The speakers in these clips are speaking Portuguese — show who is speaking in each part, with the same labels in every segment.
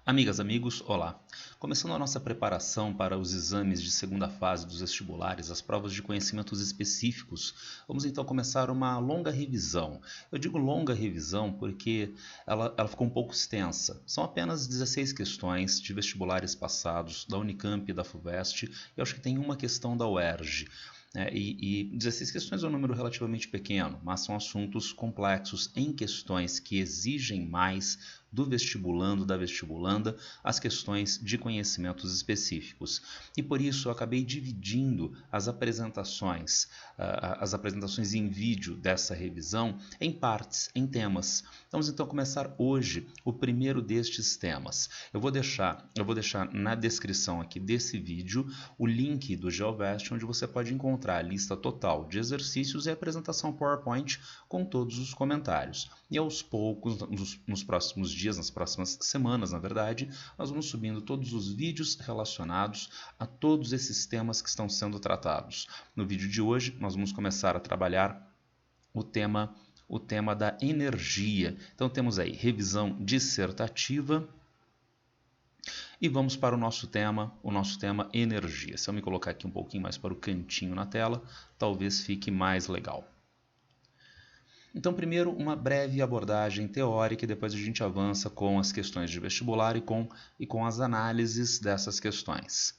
Speaker 1: Amigas, amigos, olá! Começando a nossa preparação para os exames de segunda fase dos vestibulares, as provas de conhecimentos específicos, vamos então começar uma longa revisão. Eu digo longa revisão porque ela ficou um pouco extensa. São apenas 16 questões de vestibulares passados da Unicamp e da FUVEST, e acho que tem uma questão da UERJ. 16 questões é um número relativamente pequeno, mas são assuntos complexos em questões que exigem mais do vestibulando, da vestibulanda, as questões de conhecimentos específicos. E por isso eu acabei dividindo as apresentações em vídeo dessa revisão em partes, em temas. Vamos então começar hoje o primeiro destes temas. Eu vou deixar na descrição aqui desse vídeo o link do GeoVest, onde você pode encontrar a lista total de exercícios e a apresentação PowerPoint com todos os comentários. E aos poucos, nos próximos dias, nas próximas semanas, na verdade, nós vamos subindo todos os vídeos relacionados a todos esses temas que estão sendo tratados. No vídeo de hoje, nós vamos começar a trabalhar o tema da energia. Então temos aí revisão dissertativa e vamos para o nosso tema energia. Se eu me colocar aqui um pouquinho mais para o cantinho na tela, talvez fique mais legal. Então, primeiro, uma breve abordagem teórica e depois a gente avança com as questões de vestibular e com as análises dessas questões.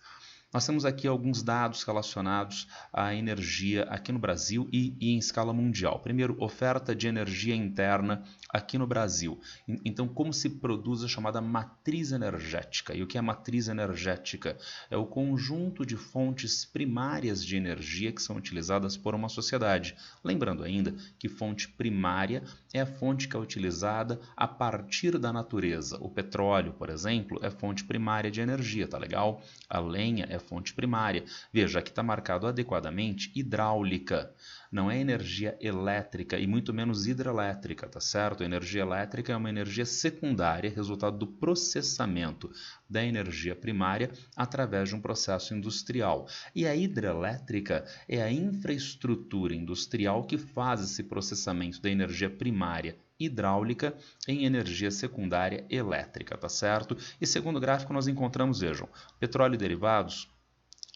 Speaker 1: Nós temos aqui alguns dados relacionados à energia aqui no Brasil e em escala mundial. Primeiro, oferta de energia interna aqui no Brasil. Então, como se produz a chamada matriz energética? E o que é a matriz energética? É o conjunto de fontes primárias de energia que são utilizadas por uma sociedade. Lembrando ainda que fonte primária é a fonte que é utilizada a partir da natureza. O petróleo, por exemplo, é fonte primária de energia, tá legal? A lenha é fonte primária. Veja, aqui está marcado adequadamente hidráulica. Não é energia elétrica e muito menos hidrelétrica, tá certo? A energia elétrica é uma energia secundária, resultado do processamento da energia primária através de um processo industrial. E a hidrelétrica é a infraestrutura industrial que faz esse processamento da energia primária hidráulica em energia secundária elétrica, tá certo? E segundo o gráfico nós encontramos, vejam, petróleo e derivados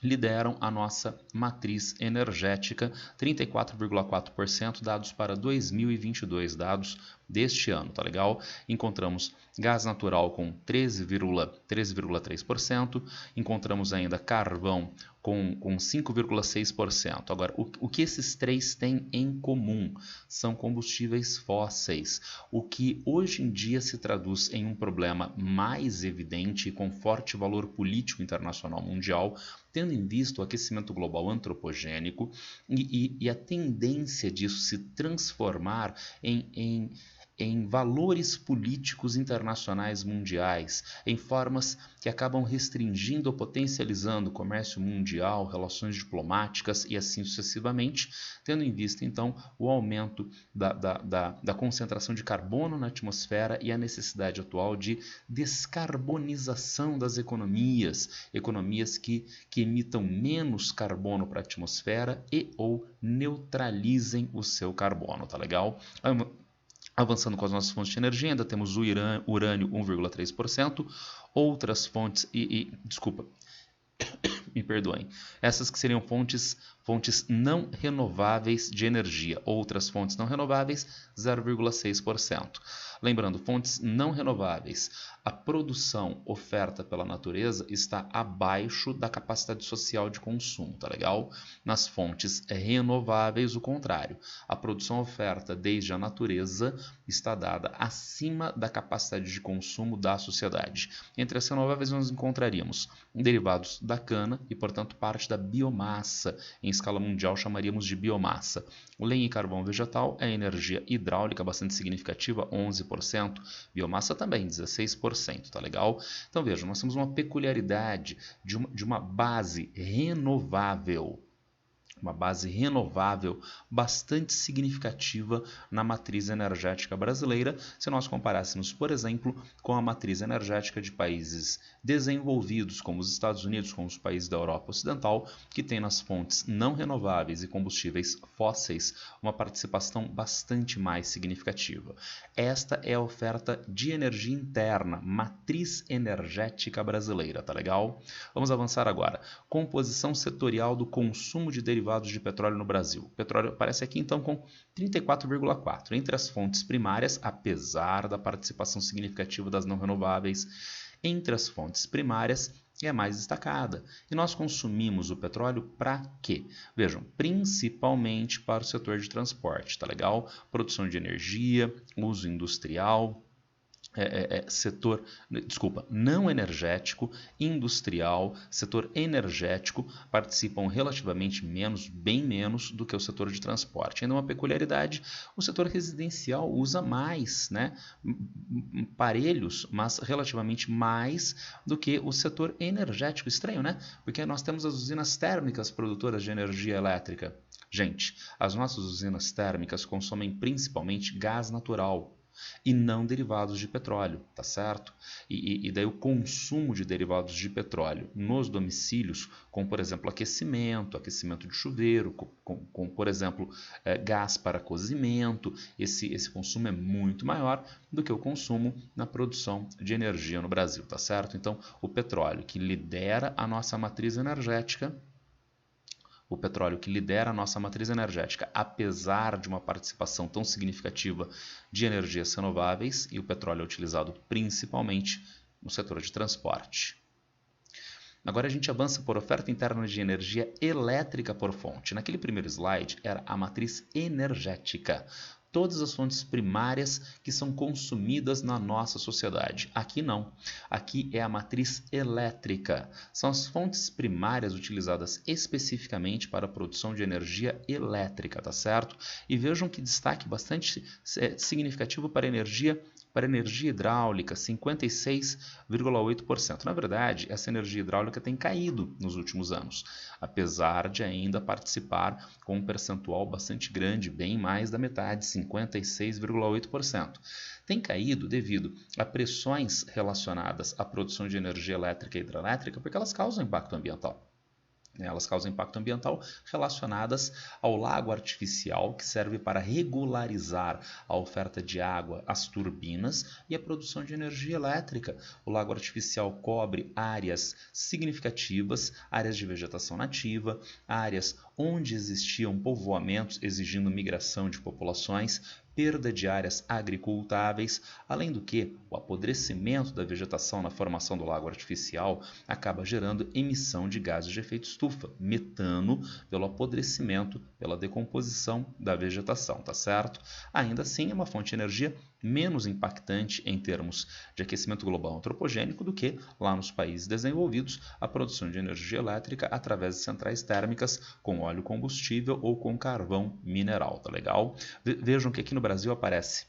Speaker 1: lideram a nossa matriz energética, 34,4%, dados para 2022, dados deste ano, tá legal? Encontramos gás natural com 13,3%, encontramos ainda carvão com 5,6%. Agora, o que esses três têm em comum? São combustíveis fósseis, o que hoje em dia se traduz em um problema mais evidente e com forte valor político internacional mundial, tendo em vista o aquecimento global antropogênico e a tendência disso se transformar em valores políticos internacionais mundiais, em formas que acabam restringindo ou potencializando o comércio mundial, relações diplomáticas e assim sucessivamente, tendo em vista então o aumento da concentração de carbono na atmosfera e a necessidade atual de descarbonização das economias que emitam menos carbono para a atmosfera e ou neutralizem o seu carbono, tá legal? Avançando com as nossas fontes de energia, ainda temos o urânio 1,3%, outras fontes, desculpa, me perdoem, essas que seriam fontes não renováveis de energia, outras fontes não renováveis, 0,6%. Lembrando, fontes não renováveis, a produção oferta pela natureza está abaixo da capacidade social de consumo, tá legal? Nas fontes renováveis, o contrário. A produção oferta desde a natureza está dada acima da capacidade de consumo da sociedade. Entre as renováveis nós encontraríamos derivados da cana e, portanto, parte da biomassa. Em escala mundial chamaríamos de biomassa. Lenha e carvão vegetal é energia hidráulica bastante significativa, 11%. Biomassa também, 16%, tá legal? Então vejam, nós temos uma peculiaridade de uma base renovável. uma base renovável bastante significativa na matriz energética brasileira, se nós comparássemos, por exemplo, com a matriz energética de países desenvolvidos, como os Estados Unidos, como os países da Europa Ocidental, que tem nas fontes não renováveis e combustíveis fósseis uma participação bastante mais significativa. Esta é a oferta de energia interna, matriz energética brasileira, tá legal? Vamos avançar agora. Composição setorial do consumo de derivados de petróleo no Brasil. O petróleo aparece aqui então com 34,4%. Entre as fontes primárias, apesar da participação significativa das não renováveis, entre as fontes primárias é a mais destacada. E nós consumimos o petróleo para quê? Vejam, principalmente para o setor de transporte, tá legal? Produção de energia, uso industrial, setor, desculpa, não energético, industrial, setor energético participam relativamente menos, bem menos do que o setor de transporte. Ainda uma peculiaridade, o setor residencial usa mais, né, parelhos, mas relativamente mais do que o setor energético. Estranho, né? Porque nós temos as usinas térmicas produtoras de energia elétrica. Gente, as nossas usinas térmicas consomem principalmente gás natural e não derivados de petróleo, tá certo? E daí o consumo de derivados de petróleo nos domicílios, como por exemplo aquecimento de chuveiro, com por exemplo gás para cozimento, esse consumo é muito maior do que o consumo na produção de energia no Brasil, tá certo? Então o petróleo que lidera a nossa matriz energética, apesar de uma participação tão significativa de energias renováveis, e o petróleo é utilizado principalmente no setor de transporte. Agora a gente avança por oferta interna de energia elétrica por fonte. Naquele primeiro slide era a matriz energética. Todas as fontes primárias que são consumidas na nossa sociedade. Aqui não. Aqui é a matriz elétrica. São as fontes primárias utilizadas especificamente para a produção de energia elétrica, tá certo? E vejam que destaque bastante significativo para energia hidráulica, 56,8%. Na verdade, essa energia hidráulica tem caído nos últimos anos, apesar de ainda participar com um percentual bastante grande, bem mais da metade, 56,8%. Tem caído devido a pressões relacionadas à produção de energia elétrica e hidrelétrica, porque elas causam impacto ambiental. Elas causam impacto ambiental relacionadas ao lago artificial, que serve para regularizar a oferta de água às turbinas e a produção de energia elétrica. O lago artificial cobre áreas significativas, áreas de vegetação nativa, áreas onde existiam povoamentos exigindo migração de populações, perda de áreas agricultáveis, além do que o apodrecimento da vegetação na formação do lago artificial acaba gerando emissão de gases de efeito estufa, metano, pelo apodrecimento, pela decomposição da vegetação, tá certo? Ainda assim, é uma fonte de energia menos impactante em termos de aquecimento global antropogênico do que lá nos países desenvolvidos a produção de energia elétrica através de centrais térmicas com óleo combustível ou com carvão mineral, tá legal? Vejam que aqui no Brasil aparece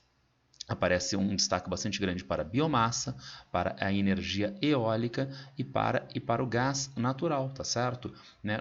Speaker 1: um destaque bastante grande para a biomassa, para a energia eólica e para o gás natural, tá certo? Né?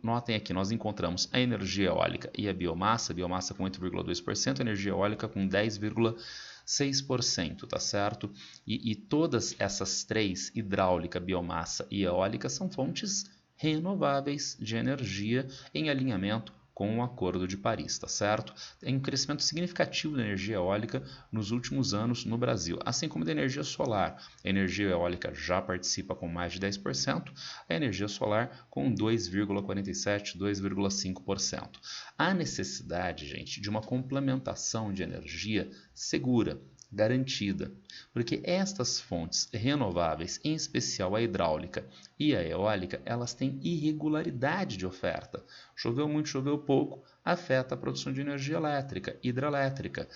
Speaker 1: Notem aqui, nós encontramos a energia eólica e a biomassa com 8,2%, a energia eólica com 10,6%, tá certo? E todas essas três, hidráulica, biomassa e eólica, são fontes renováveis de energia em alinhamento com o Acordo de Paris, tá certo? Tem um crescimento significativo da energia eólica nos últimos anos no Brasil, assim como da energia solar. A energia eólica já participa com mais de 10%, a energia solar com 2,47%, 2,5%. Há necessidade, gente, de uma complementação de energia segura, garantida, porque estas fontes renováveis, em especial a hidráulica e a eólica, elas têm irregularidade de oferta. Choveu muito, choveu pouco, afeta a produção de energia elétrica, hidrelétrica.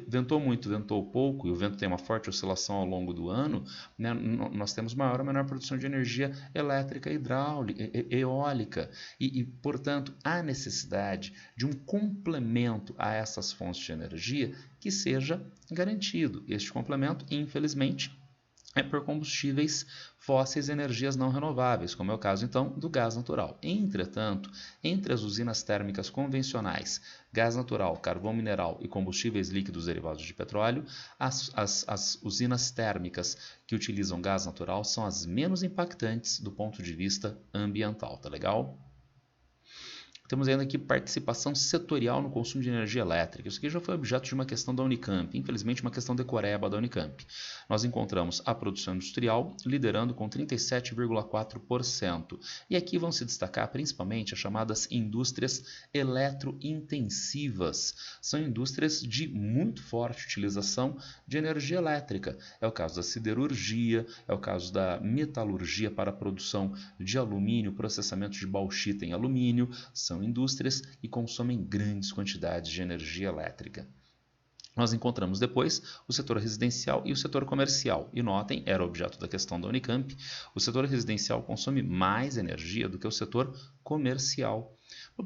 Speaker 1: Ventou muito, ventou pouco, e o vento tem uma forte oscilação ao longo do ano, né? Nós temos maior ou menor produção de energia elétrica, hidráulica, eólica, portanto, há necessidade de um complemento a essas fontes de energia que seja garantido. Este complemento, infelizmente, é por combustíveis fósseis e energias não renováveis, como é o caso então do gás natural. Entretanto, entre as usinas térmicas convencionais, gás natural, carvão mineral e combustíveis líquidos derivados de petróleo, as usinas térmicas que utilizam gás natural são as menos impactantes do ponto de vista ambiental, tá legal? Temos ainda aqui participação setorial no consumo de energia elétrica. Isso aqui já foi objeto de uma questão da Unicamp, infelizmente uma questão decoreba da Unicamp. Nós encontramos a produção industrial liderando com 37,4%. E aqui vão se destacar principalmente as chamadas indústrias eletrointensivas. São indústrias de muito forte utilização de energia elétrica. É o caso da siderurgia, é o caso da metalurgia para a produção de alumínio, processamento de bauxita em alumínio. São indústrias e consomem grandes quantidades de energia elétrica. Nós encontramos depois o setor residencial e o setor comercial. E notem, era objeto da questão da Unicamp, o setor residencial consome mais energia do que o setor comercial.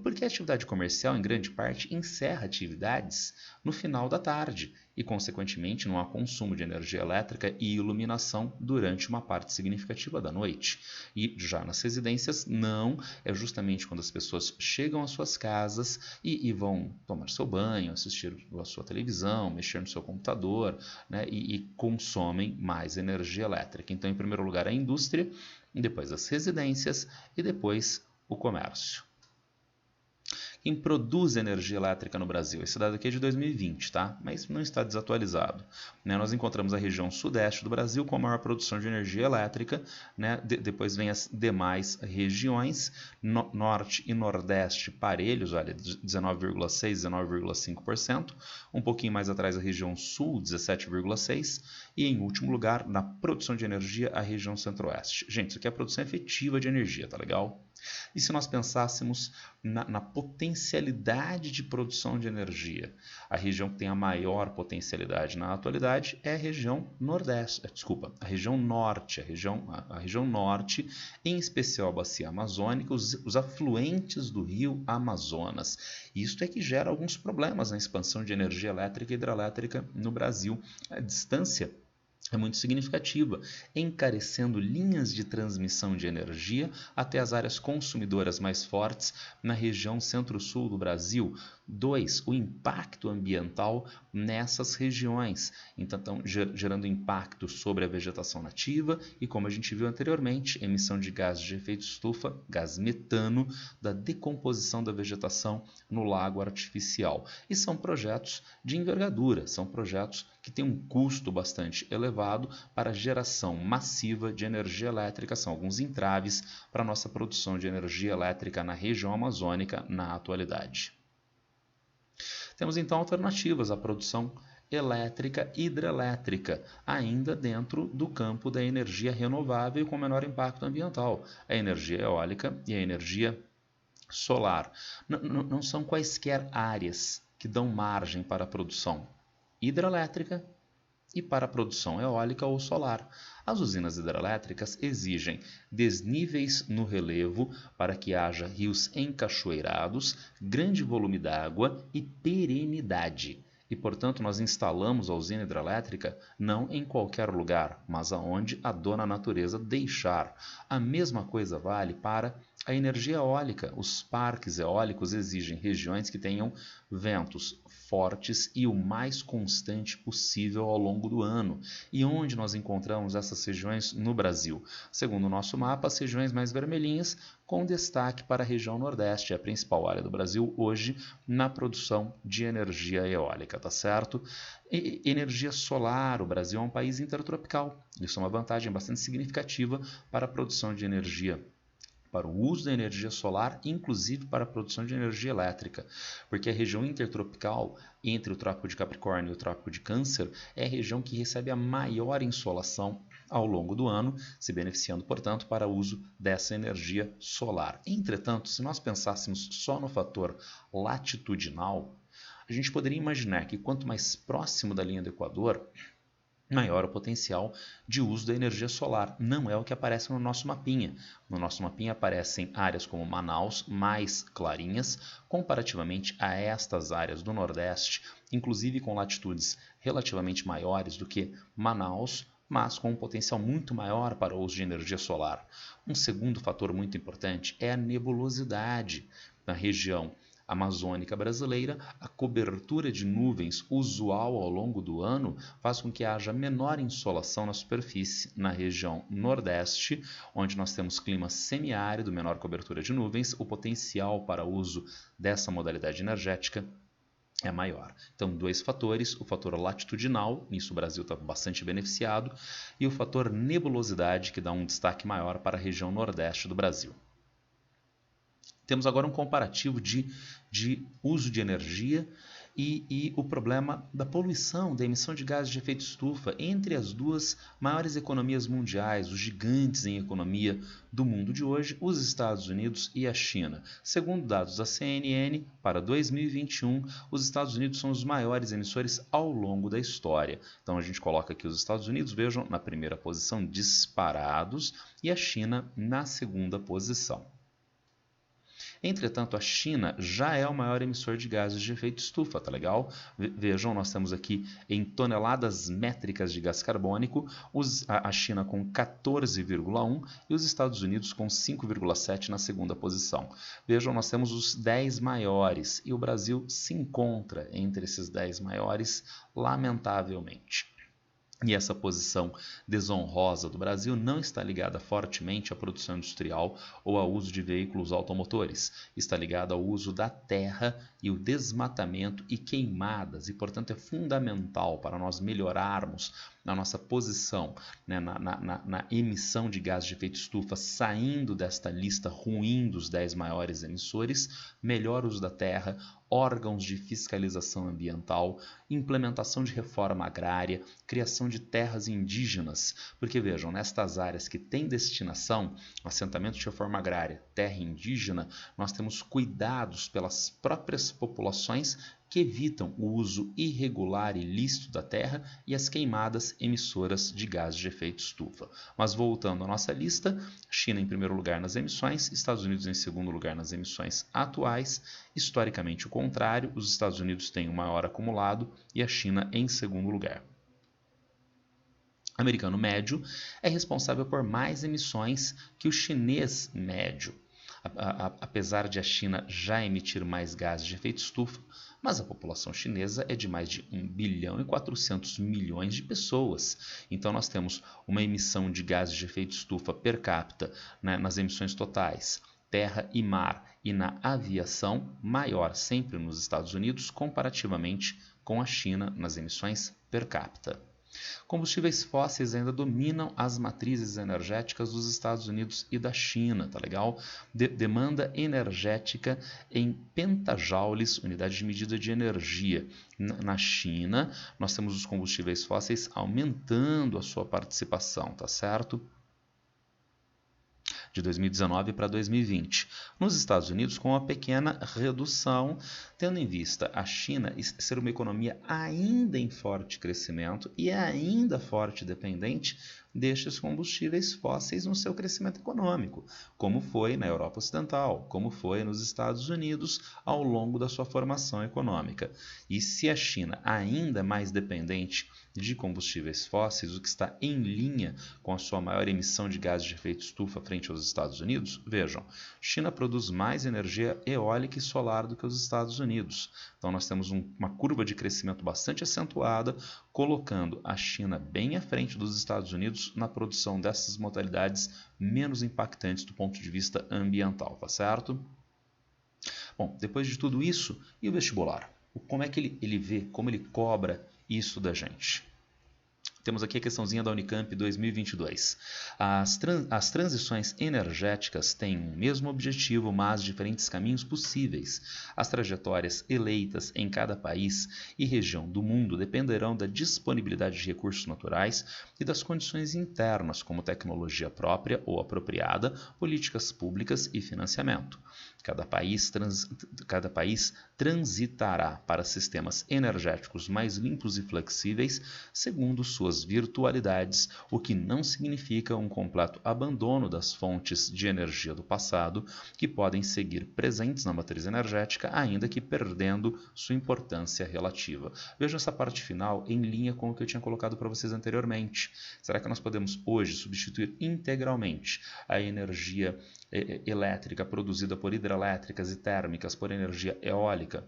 Speaker 1: Porque a atividade comercial, em grande parte, encerra atividades no final da tarde e, consequentemente, não há consumo de energia elétrica e iluminação durante uma parte significativa da noite. E já nas residências, não, é justamente quando as pessoas chegam às suas casas e vão tomar seu banho, assistir a sua televisão, mexer no seu computador, né, e consomem mais energia elétrica. Então, em primeiro lugar, a indústria, depois as residências e depois o comércio. Quem produz energia elétrica no Brasil. Esse dado aqui é de 2020, tá? Mas não está desatualizado. Né? Nós encontramos a região sudeste do Brasil com a maior produção de energia elétrica, né? Depois vem as demais regiões, norte e nordeste parelhos, olha, 19,6%, 19,5%. Um pouquinho mais atrás a região sul, 17,6%. E em último lugar, na produção de energia, a região centro-oeste. Gente, isso aqui é a produção efetiva de energia, tá legal? E se nós pensássemos na potencialidade de produção de energia, a região que tem a maior potencialidade na atualidade é a região nordeste, a região norte, a região norte, em especial a bacia amazônica, os afluentes do rio Amazonas. Isto é que gera alguns problemas na expansão de energia elétrica e hidrelétrica no Brasil. A distância é muito significativa, encarecendo linhas de transmissão de energia até as áreas consumidoras mais fortes na região centro-sul do Brasil. 2. O impacto ambiental nessas regiões, então gerando impacto sobre a vegetação nativa e, como a gente viu anteriormente, emissão de gases de efeito estufa, gás metano, da decomposição da vegetação no lago artificial. E são projetos de envergadura, são projetos que têm um custo bastante elevado para a geração massiva de energia elétrica, são alguns entraves para a nossa produção de energia elétrica na região amazônica na atualidade. Temos então alternativas à produção elétrica e hidrelétrica, ainda dentro do campo da energia renovável com menor impacto ambiental, a energia eólica e a energia solar. Não são quaisquer áreas que dão margem para a produção hidrelétrica e para a produção eólica ou solar. As usinas hidrelétricas exigem desníveis no relevo para que haja rios encachoeirados, grande volume d'água e perenidade. E, portanto, nós instalamos a usina hidrelétrica não em qualquer lugar, mas aonde a dona natureza deixar. A mesma coisa vale para a energia eólica. Os parques eólicos exigem regiões que tenham ventos fortes e o mais constante possível ao longo do ano. E onde nós encontramos essas regiões no Brasil? Segundo o nosso mapa, as regiões mais vermelhinhas, com destaque para a região Nordeste, a principal área do Brasil hoje na produção de energia eólica, tá certo? E energia solar, o Brasil é um país intertropical. Isso é uma vantagem bastante significativa para a produção de energia, para o uso da energia solar, inclusive para a produção de energia elétrica, porque a região intertropical, entre o Trópico de Capricórnio e o Trópico de Câncer, é a região que recebe a maior insolação ao longo do ano, se beneficiando, portanto, para o uso dessa energia solar. Entretanto, se nós pensássemos só no fator latitudinal, a gente poderia imaginar que quanto mais próximo da linha do Equador, maior o potencial de uso da energia solar. Não é o que aparece no nosso mapinha. No nosso mapinha aparecem áreas como Manaus mais clarinhas, comparativamente a estas áreas do Nordeste, inclusive com latitudes relativamente maiores do que Manaus, mas com um potencial muito maior para o uso de energia solar. Um segundo fator muito importante é a nebulosidade. Na região amazônica brasileira, a cobertura de nuvens usual ao longo do ano faz com que haja menor insolação na superfície. Na região nordeste, onde nós temos clima semiárido, menor cobertura de nuvens, o potencial para uso dessa modalidade energética é maior. Então, dois fatores, o fator latitudinal, nisso o Brasil está bastante beneficiado, e o fator nebulosidade, que dá um destaque maior para a região nordeste do Brasil. Temos agora um comparativo de uso de energia e o problema da poluição, da emissão de gases de efeito estufa entre as duas maiores economias mundiais, os gigantes em economia do mundo de hoje, os Estados Unidos e a China. Segundo dados da CNN, para 2021, os Estados Unidos são os maiores emissores ao longo da história. Então a gente coloca aqui os Estados Unidos, vejam, na primeira posição disparados e a China na segunda posição. Entretanto, a China já é o maior emissor de gases de efeito estufa, tá legal? Vejam, nós temos aqui em toneladas métricas de gás carbônico, a China com 14,1 e os Estados Unidos com 5,7 na segunda posição. Vejam, nós temos os 10 maiores e o Brasil se encontra entre esses 10 maiores, lamentavelmente. E essa posição desonrosa do Brasil não está ligada fortemente à produção industrial ou ao uso de veículos automotores. Está ligada ao uso da terra e o desmatamento e queimadas. E, portanto, é fundamental para nós melhorarmos a nossa posição, né, na emissão de gás de efeito estufa, saindo desta lista ruim dos 10 maiores emissores, melhor uso da terra, órgãos de fiscalização ambiental, implementação de reforma agrária, criação de terras indígenas, porque vejam, nestas áreas que têm destinação, assentamento de reforma agrária, terra indígena, nós temos cuidados pelas próprias populações que evitam o uso irregular e ilícito da terra e as queimadas emissoras de gases de efeito estufa. Mas voltando à nossa lista, China em primeiro lugar nas emissões, Estados Unidos em segundo lugar nas emissões atuais, historicamente o contrário, os Estados Unidos têm o maior acumulado e a China em segundo lugar. O americano médio é responsável por mais emissões que o chinês médio. Apesar de a China já emitir mais gases de efeito estufa, mas a população chinesa é de mais de 1 bilhão e 400 milhões de pessoas. Então nós temos uma emissão de gases de efeito estufa per capita, né, nas emissões totais, terra e mar e na aviação, maior sempre nos Estados Unidos comparativamente com a China nas emissões per capita. Combustíveis fósseis ainda dominam as matrizes energéticas dos Estados Unidos e da China, tá legal? Demanda energética em pentajoules, unidade de medida de energia. Na China, nós temos os combustíveis fósseis aumentando a sua participação, tá certo? De 2019 para 2020. Nos Estados Unidos, com uma pequena redução, tendo em vista a China ser uma economia ainda em forte crescimento e ainda forte dependente destes combustíveis fósseis no seu crescimento econômico, como foi na Europa Ocidental, como foi nos Estados Unidos ao longo da sua formação econômica. E se a China ainda é mais dependente de combustíveis fósseis, o que está em linha com a sua maior emissão de gases de efeito estufa frente aos Estados Unidos, vejam, China produz mais energia eólica e solar do que os Estados Unidos. Então nós temos uma curva de crescimento bastante acentuada, colocando a China bem à frente dos Estados Unidos na produção dessas modalidades menos impactantes do ponto de vista ambiental, tá certo? Bom, depois de tudo isso, e o vestibular? Como é que ele vê, como ele cobra isso da gente? Temos aqui a questãozinha da Unicamp 2022. As transições energéticas têm o mesmo objetivo, mas diferentes caminhos possíveis. As trajetórias eleitas em cada país e região do mundo dependerão da disponibilidade de recursos naturais e das condições internas, como tecnologia própria ou apropriada, políticas públicas e financiamento. Cada país transitará para sistemas energéticos mais limpos e flexíveis segundo suas suas virtualidades, o que não significa um completo abandono das fontes de energia do passado, que podem seguir presentes na matriz energética, ainda que perdendo sua importância relativa. Veja essa parte final em linha com o que eu tinha colocado para vocês anteriormente. Será que nós podemos hoje substituir integralmente a energia elétrica produzida por hidrelétricas e térmicas por energia eólica?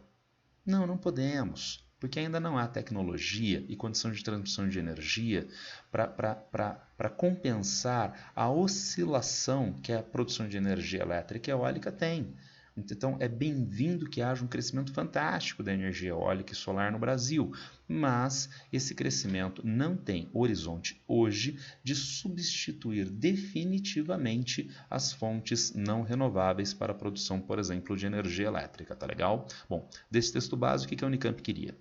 Speaker 1: Não, não podemos, porque ainda não há tecnologia e condição de transmissão de energia para compensar a oscilação que a produção de energia elétrica e eólica tem. Então, é bem-vindo que haja um crescimento fantástico da energia eólica e solar no Brasil, mas esse crescimento não tem horizonte hoje de substituir definitivamente as fontes não renováveis para a produção, por exemplo, de energia elétrica, tá legal? Bom, desse texto básico, o que a Unicamp queria?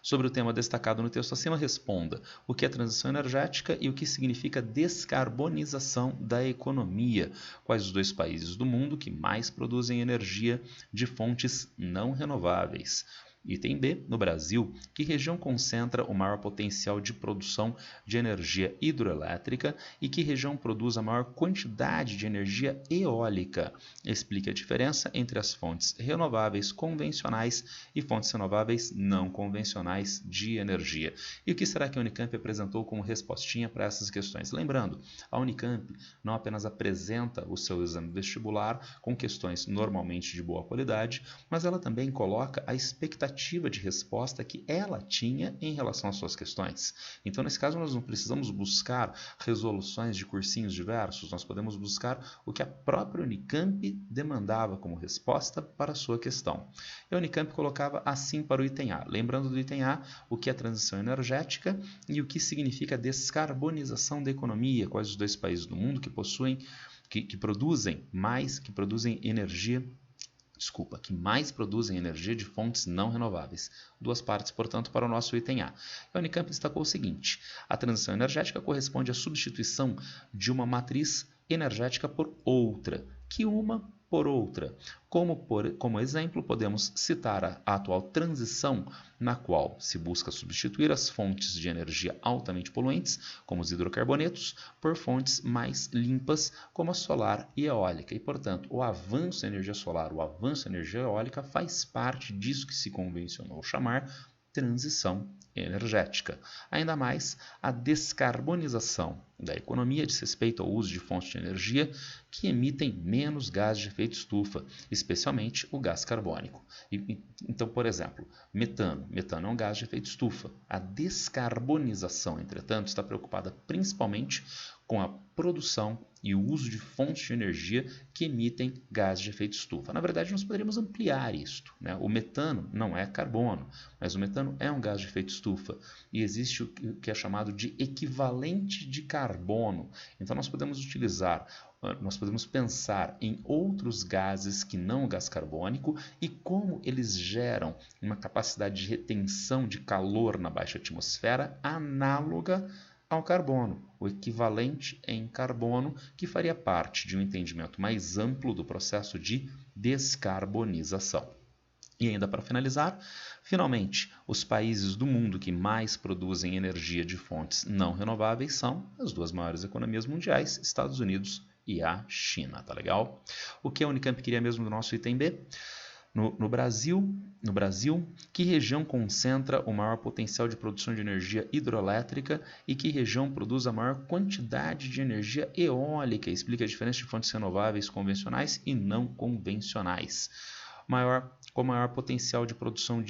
Speaker 1: Sobre o tema destacado no texto acima, responda o que é transição energética e o que significa descarbonização da economia. Quais os dois países do mundo que mais produzem energia de fontes não renováveis? Item B, no Brasil, que região concentra o maior potencial de produção de energia hidroelétrica e que região produz a maior quantidade de energia eólica? Explique a diferença entre as fontes renováveis convencionais e fontes renováveis não convencionais de energia. E o que será que a Unicamp apresentou como respostinha para essas questões? Lembrando, a Unicamp não apenas apresenta o seu exame vestibular com questões normalmente de boa qualidade, mas ela também coloca a expectativa de resposta que ela tinha em relação às suas questões. Então, nesse caso, nós não precisamos buscar resoluções de cursinhos diversos, nós podemos buscar o que a própria Unicamp demandava como resposta para a sua questão. E a Unicamp colocava assim para o item A. Lembrando do item A, o que é transição energética e o que significa descarbonização da economia, quais os dois países do mundo que possuem, que produzem energia que mais produzem energia de fontes não renováveis. Duas partes, portanto, para o nosso item A. A Unicamp destacou o seguinte: a transição energética corresponde à substituição de uma matriz energética por outra, que uma por outra. Como exemplo, podemos citar a atual transição, na qual se busca substituir as fontes de energia altamente poluentes, como os hidrocarbonetos, por fontes mais limpas, como a solar e eólica. E, portanto, o avanço da energia solar, o avanço da energia eólica faz parte disso que se convencionou chamar transição energética. Ainda mais, a descarbonização da economia diz respeito ao uso de fontes de energia que emitem menos gases de efeito estufa, especialmente o gás carbônico. Então, por exemplo, metano. Metano é um gás de efeito estufa. A descarbonização, entretanto, está preocupada principalmente com a produção e o uso de fontes de energia que emitem gases de efeito estufa. Na verdade, nós poderíamos ampliar isto, né? O metano não é carbono, mas o metano é um gás de efeito estufa e existe o que é chamado de equivalente de carbono. Então, nós podemos pensar em outros gases que não o gás carbônico e como eles geram uma capacidade de retenção de calor na baixa atmosfera análoga ao carbono, o equivalente em carbono, que faria parte de um entendimento mais amplo do processo de descarbonização. E ainda para finalizar, finalmente, os países do mundo que mais produzem energia de fontes não renováveis são as duas maiores economias mundiais, Estados Unidos e a China, tá legal? O que a Unicamp queria mesmo do nosso item B? No Brasil, que região concentra o maior potencial de produção de energia hidroelétrica e que região produz a maior quantidade de energia eólica? Explica a diferença de fontes renováveis convencionais e não convencionais. Com maior potencial de produção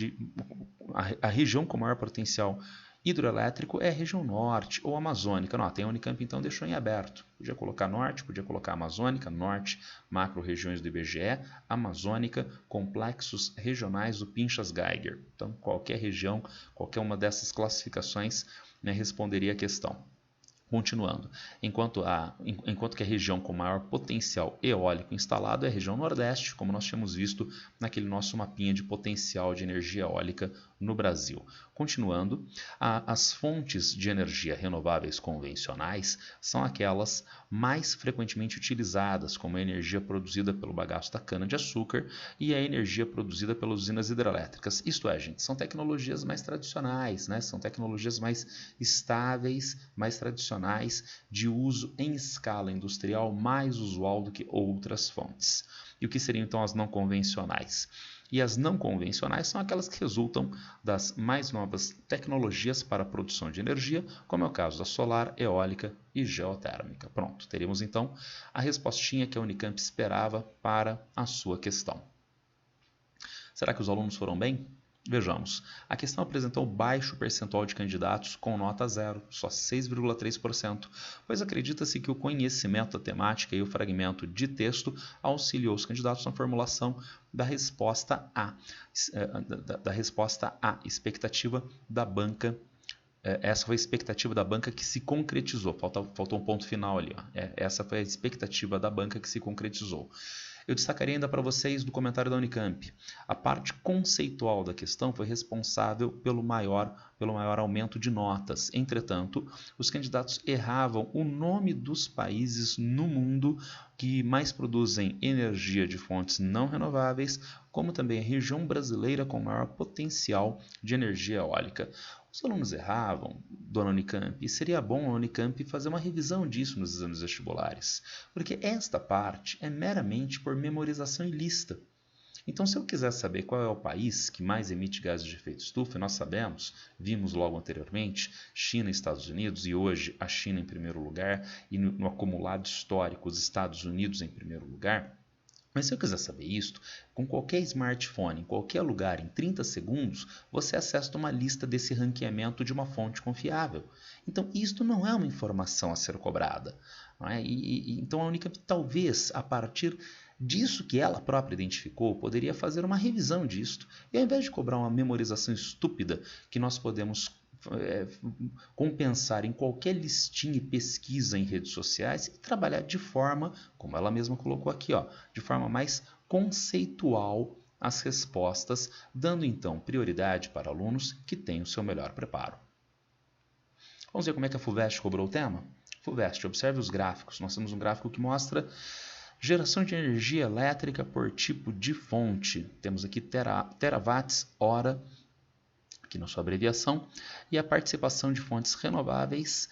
Speaker 1: a região com maior potencial hidroelétrico é a região norte ou amazônica. Não, tem a Unicamp, então deixou em aberto. Podia colocar norte, podia colocar amazônica, norte, macro-regiões do IBGE, amazônica, complexos regionais do Pinchas-Geiger. Então, qualquer região, qualquer uma dessas classificações, né, responderia a questão. Continuando, enquanto que a região com maior potencial eólico instalado é a região Nordeste, como nós tínhamos visto naquele nosso mapinha de potencial de energia eólica no Brasil. Continuando, as fontes de energia renováveis convencionais são aquelas mais frequentemente utilizadas, como a energia produzida pelo bagaço da cana-de-açúcar e a energia produzida pelas usinas hidrelétricas. Isto é, gente, são tecnologias mais tradicionais, né? São tecnologias mais estáveis, mais tradicionais, de uso em escala industrial mais usual do que outras fontes. E o que seriam então as não convencionais? E as não convencionais são aquelas que resultam das mais novas tecnologias para a produção de energia, como é o caso da solar, eólica e geotérmica. Pronto, teríamos então a respostinha que a Unicamp esperava para a sua questão. Será que os alunos foram bem? Vejamos, a questão apresentou baixo percentual de candidatos com nota 0, só 6,3%, pois acredita-se que o conhecimento da temática e o fragmento de texto auxiliou os candidatos na formulação da resposta A, expectativa da banca. Essa foi a expectativa da banca que se concretizou, faltou um ponto final ali. Ó. Essa foi a expectativa da banca que se concretizou. Eu destacaria ainda para vocês do comentário da Unicamp. A parte conceitual da questão foi responsável pelo maior aumento de notas. Entretanto, os candidatos erravam o nome dos países no mundo que mais produzem energia de fontes não renováveis, como também a região brasileira com maior potencial de energia eólica. Os alunos erravam, dona Unicamp, e seria bom a Unicamp fazer uma revisão disso nos exames vestibulares, porque esta parte é meramente por memorização e lista. Então, se eu quiser saber qual é o país que mais emite gases de efeito estufa, e nós sabemos, vimos logo anteriormente, China e Estados Unidos, e hoje a China em primeiro lugar, e no acumulado histórico os Estados Unidos em primeiro lugar. Mas se eu quiser saber isto, com qualquer smartphone, em qualquer lugar, em 30 segundos, você acessa uma lista desse ranqueamento de uma fonte confiável. Então, isto não é uma informação a ser cobrada. Não é? Então, a Unicamp, talvez, a partir disso que ela própria identificou, poderia fazer uma revisão disto. E ao invés de cobrar uma memorização estúpida que nós podemos compensar em qualquer listinha e pesquisa em redes sociais e trabalhar de forma, como ela mesma colocou aqui, ó, de forma mais conceitual as respostas, dando então prioridade para alunos que têm o seu melhor preparo. Vamos ver como é que a FUVEST cobrou o tema? FUVEST, observe os gráficos. Nós temos um gráfico que mostra geração de energia elétrica por tipo de fonte. Temos aqui terawatts-hora, aqui na sua abreviação, e a participação de fontes renováveis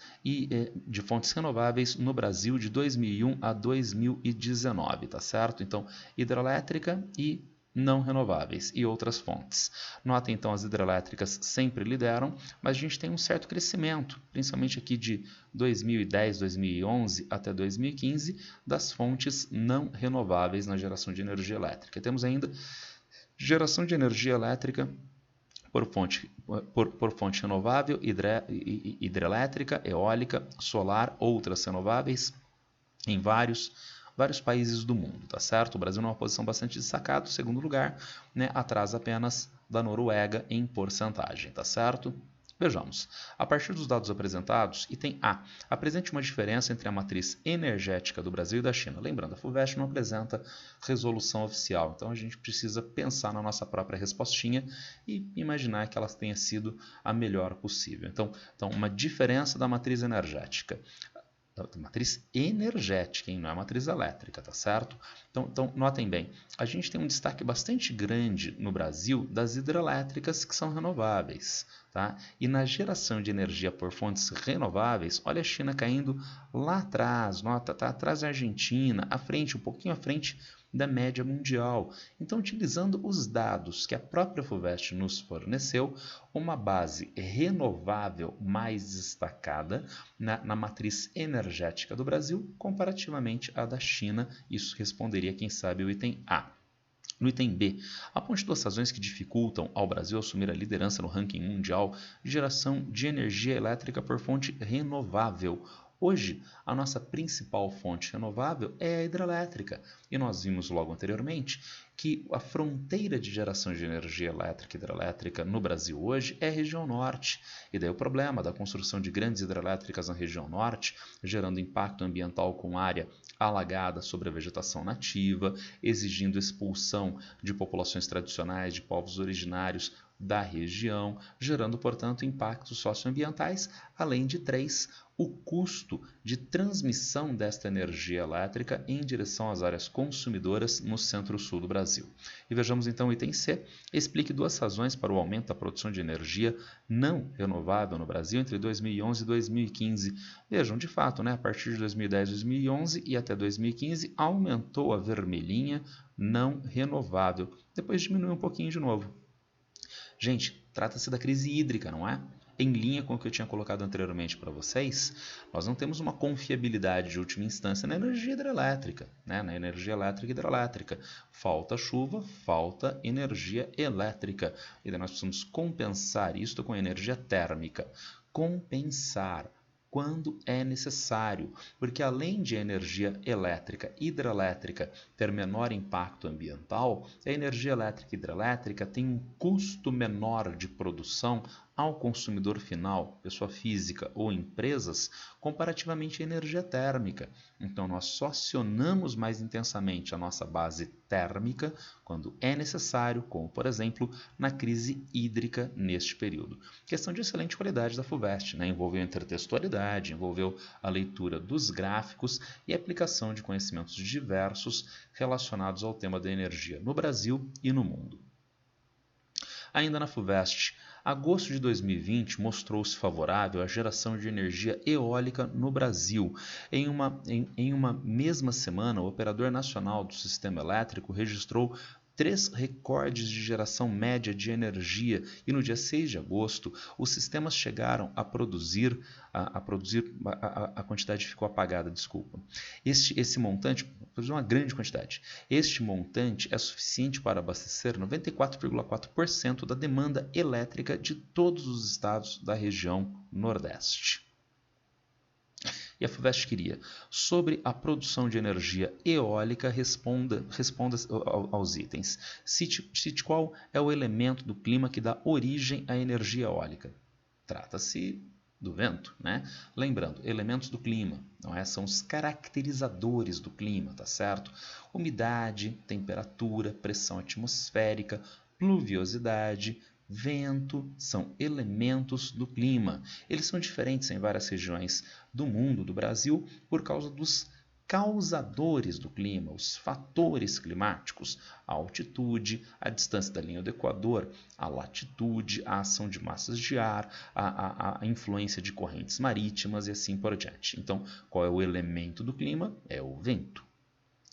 Speaker 1: no Brasil de 2001 a 2019, tá certo? Então, hidrelétrica e não renováveis e outras fontes. Notem então, as hidrelétricas sempre lideram, mas a gente tem um certo crescimento, principalmente aqui de 2010, 2011 até 2015, das fontes não renováveis na geração de energia elétrica. Temos ainda geração de energia elétrica por fonte renovável, hidrelétrica, eólica, solar, outras renováveis em vários países do mundo, tá certo? O Brasil numa posição bastante destacada, segundo lugar, né, atrás apenas da Noruega em porcentagem, tá certo? Vejamos, a partir dos dados apresentados, item A, apresente uma diferença entre a matriz energética do Brasil e da China. Lembrando, a FUVEST não apresenta resolução oficial, então a gente precisa pensar na nossa própria respostinha e imaginar que ela tenha sido a melhor possível. Então uma diferença da matriz energética. Matriz energética, hein? Não é matriz elétrica, tá certo? Então, notem bem, a gente tem um destaque bastante grande no Brasil das hidrelétricas que são renováveis, tá? E na geração de energia por fontes renováveis, olha a China caindo lá atrás, nota, tá atrás da Argentina, um pouquinho à frente da média mundial. Então, utilizando os dados que a própria FUVEST nos forneceu, uma base renovável mais destacada na matriz energética do Brasil, comparativamente à da China. Isso responderia, quem sabe, o item A. No item B, aponte duas razões que dificultam ao Brasil assumir a liderança no ranking mundial de geração de energia elétrica por fonte renovável. Hoje, a nossa principal fonte renovável é a hidrelétrica, e nós vimos logo anteriormente que a fronteira de geração de energia elétrica e hidrelétrica no Brasil hoje é a região norte. E daí o problema da construção de grandes hidrelétricas na região norte, gerando impacto ambiental com área alagada sobre a vegetação nativa, exigindo expulsão de populações tradicionais, de povos originários da região, gerando, portanto, impactos socioambientais, além de 3, o custo de transmissão desta energia elétrica em direção às áreas consumidoras no centro-sul do Brasil. E vejamos então o item C, explique 2 razões para o aumento da produção de energia não renovável no Brasil entre 2011 e 2015. Vejam, de fato, a partir de 2010, 2011 e até 2015, aumentou a vermelhinha não renovável. Depois diminuiu um pouquinho de novo. Gente, trata-se da crise hídrica, não é? Em linha com o que eu tinha colocado anteriormente para vocês, nós não temos uma confiabilidade de última instância na energia hidrelétrica, na energia elétrica e hidrelétrica. Falta chuva, falta energia elétrica. E daí nós precisamos compensar isto com energia térmica. Compensar quando é necessário, porque além de a energia elétrica e hidrelétrica ter menor impacto ambiental, a energia elétrica e hidrelétrica tem um custo menor de produção ao consumidor final, pessoa física ou empresas, comparativamente à energia térmica. Então, nós só acionamos mais intensamente a nossa base térmica quando é necessário, como, por exemplo, na crise hídrica neste período. Questão de excelente qualidade da FUVEST, envolveu intertextualidade, envolveu a leitura dos gráficos e a aplicação de conhecimentos diversos relacionados ao tema da energia no Brasil e no mundo. Ainda na FUVEST, agosto de 2020 mostrou-se favorável à geração de energia eólica no Brasil. Em uma mesma semana, o Operador Nacional do Sistema Elétrico registrou 3 recordes de geração média de energia e no dia 6 de agosto os sistemas chegaram a produzir, a quantidade ficou apagada, desculpa. Esse montante, produziu uma grande quantidade. Este montante é suficiente para abastecer 94,4% da demanda elétrica de todos os estados da região Nordeste. E a FUVEST queria, sobre a produção de energia eólica, responda aos itens. Cite qual é o elemento do clima que dá origem à energia eólica. Trata-se do vento, Lembrando, elementos do clima, são os caracterizadores do clima, tá certo? Umidade, temperatura, pressão atmosférica, pluviosidade, vento, são elementos do clima. Eles são diferentes em várias regiões do mundo, do Brasil, por causa dos causadores do clima, os fatores climáticos, a altitude, a distância da linha do Equador, a latitude, a ação de massas de ar, a influência de correntes marítimas e assim por diante. Então, qual é o elemento do clima? É o vento.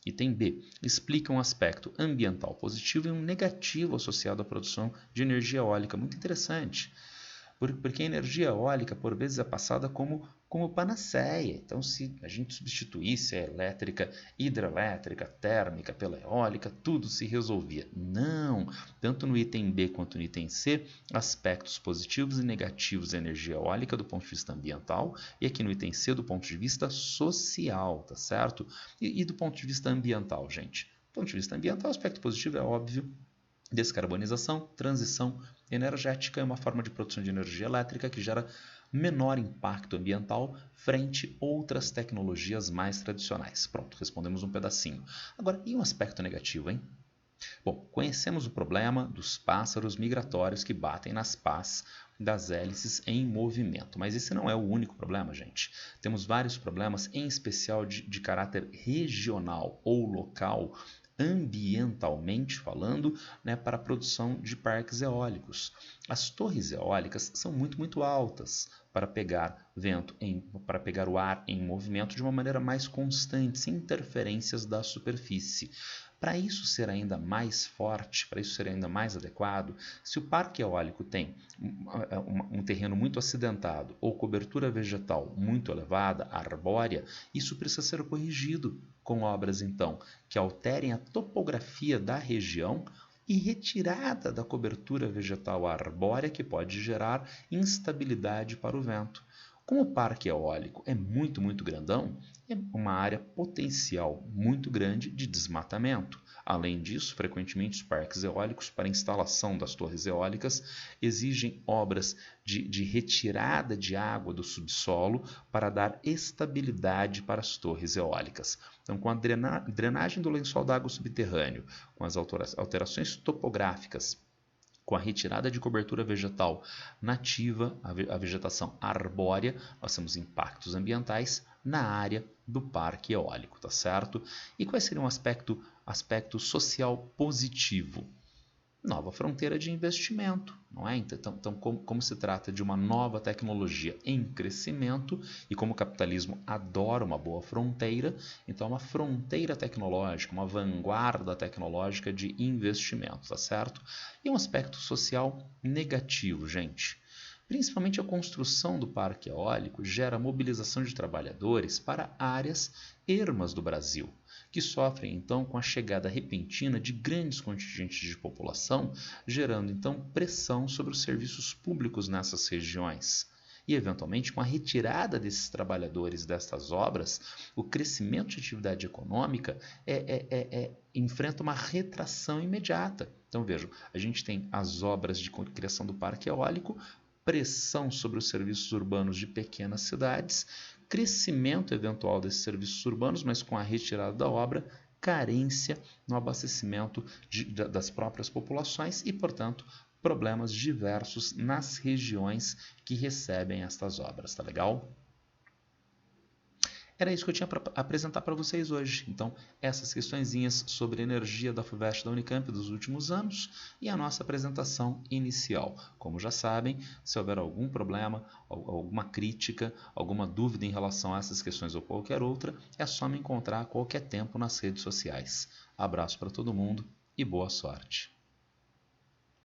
Speaker 1: Item B. Explica um aspecto ambiental positivo e um negativo associado à produção de energia eólica. Muito interessante, porque a energia eólica, por vezes, é passada como panaceia. Então, se a gente substituísse a elétrica, hidrelétrica, térmica pela eólica, tudo se resolvia. Não! Tanto no item B quanto no item C, aspectos positivos e negativos da energia eólica do ponto de vista ambiental e aqui no item C do ponto de vista social, tá certo? E do ponto de vista ambiental, gente? Do ponto de vista ambiental, o aspecto positivo é óbvio. Descarbonização, transição energética é uma forma de produção de energia elétrica que gera menor impacto ambiental frente a outras tecnologias mais tradicionais. Pronto, respondemos um pedacinho. Agora, e um aspecto negativo, hein? Bom, conhecemos o problema dos pássaros migratórios que batem nas pás das hélices em movimento, mas esse não é o único problema, gente. Temos vários problemas, em especial de caráter regional ou local, ambientalmente falando, para a produção de parques eólicos. As torres eólicas são muito altas para pegar para pegar o ar em movimento de uma maneira mais constante, sem interferências da superfície. Para isso ser ainda mais forte, para isso ser ainda mais adequado, se o parque eólico tem um terreno muito acidentado ou cobertura vegetal muito elevada, arbórea, isso precisa ser corrigido com obras, então, que alterem a topografia da região e retirada da cobertura vegetal arbórea que pode gerar instabilidade para o vento. Como o parque eólico é muito grandão, é uma área potencial muito grande de desmatamento. Além disso, frequentemente os parques eólicos, para a instalação das torres eólicas, exigem obras de retirada de água do subsolo para dar estabilidade para as torres eólicas. Então, com a drenagem do lençol d'água subterrâneo, com as alterações topográficas, com a retirada de cobertura vegetal nativa, a vegetação arbórea, nós temos impactos ambientais na área do parque eólico, tá certo? E qual seria um aspecto social positivo? Nova fronteira de investimento, não é? Então como se trata de uma nova tecnologia em crescimento e como o capitalismo adora uma boa fronteira, então é uma fronteira tecnológica, uma vanguarda tecnológica de investimento, tá certo? E um aspecto social negativo, gente. Principalmente a construção do parque eólico gera mobilização de trabalhadores para áreas ermas do Brasil, que sofrem então com a chegada repentina de grandes contingentes de população, gerando então pressão sobre os serviços públicos nessas regiões. E, eventualmente, com a retirada desses trabalhadores destas obras, o crescimento de atividade econômica enfrenta uma retração imediata. Então, vejam, a gente tem as obras de criação do parque eólico, pressão sobre os serviços urbanos de pequenas cidades, crescimento eventual desses serviços urbanos, mas com a retirada da obra, carência no abastecimento das próprias populações e, portanto, problemas diversos nas regiões que recebem estas obras, tá legal? Era isso que eu tinha para apresentar para vocês hoje. Então, essas questõezinhas sobre energia da FUVEST da Unicamp dos últimos anos e a nossa apresentação inicial. Como já sabem, se houver algum problema, alguma crítica, alguma dúvida em relação a essas questões ou qualquer outra, é só me encontrar a qualquer tempo nas redes sociais. Abraço para todo mundo e boa sorte!